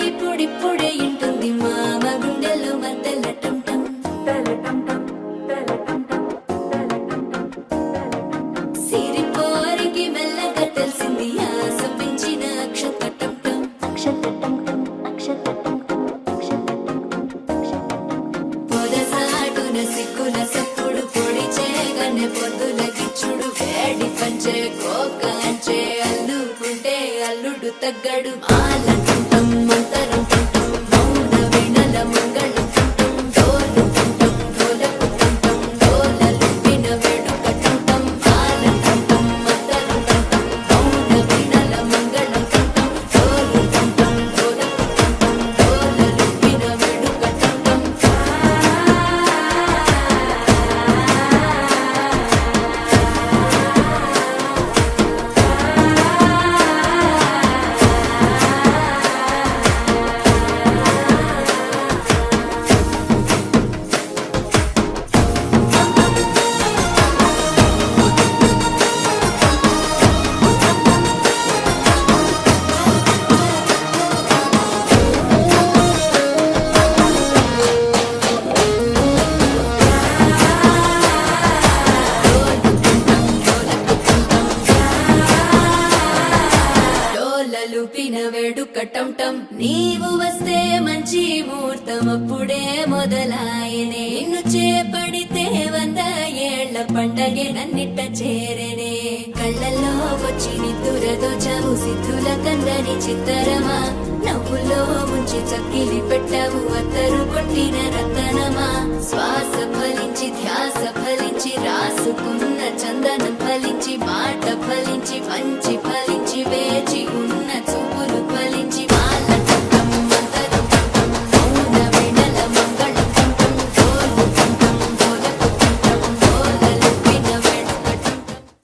ఇప్పుడిప్పుడే ఇంటుంది మామ గుండెల్లో మధ్యల టంటం సిరిపోరికి మెల్లగా తెలిసింది ఆశ పెంచిన అక్షతటం పొదసాటున సిక్కుల సప్పుడు పొడి చేయగానే పొద్దుల గిచ్చుడు వేడి పంచే కోకాంచే అల్లుకుంటే అల్లుడు తగ్గడు మాలంటుంటం మంతరం టుంటం మౌన వినల మంగళం టుంటం డోలు టుంటం డోలకు టుంటం డోలలు విన వేడుక టుంటం మాలంటుంటం మంతరం టుంటం మౌన వినల మంగళం టుంటం డోలు టుంటం డోలకు టుంటం డోలలు విన వేడుక టుంటం డోలలుపిన వేడుక టంటం నీవు వస్తే మంచి ముహూర్తం అప్పుడే మొదలాయనే నిన్ను చేపడితే 100 ఏళ్ల పండగే నన్నిట్ట చేరనే కళ్ళల్లో వచ్చి నిద్దురదో చవు సిద్ధుల కందని చిత్తరమా నవ్వులో ముంచి చక్కిలి పెట్టావు అత్తరు కొట్టిన రత్త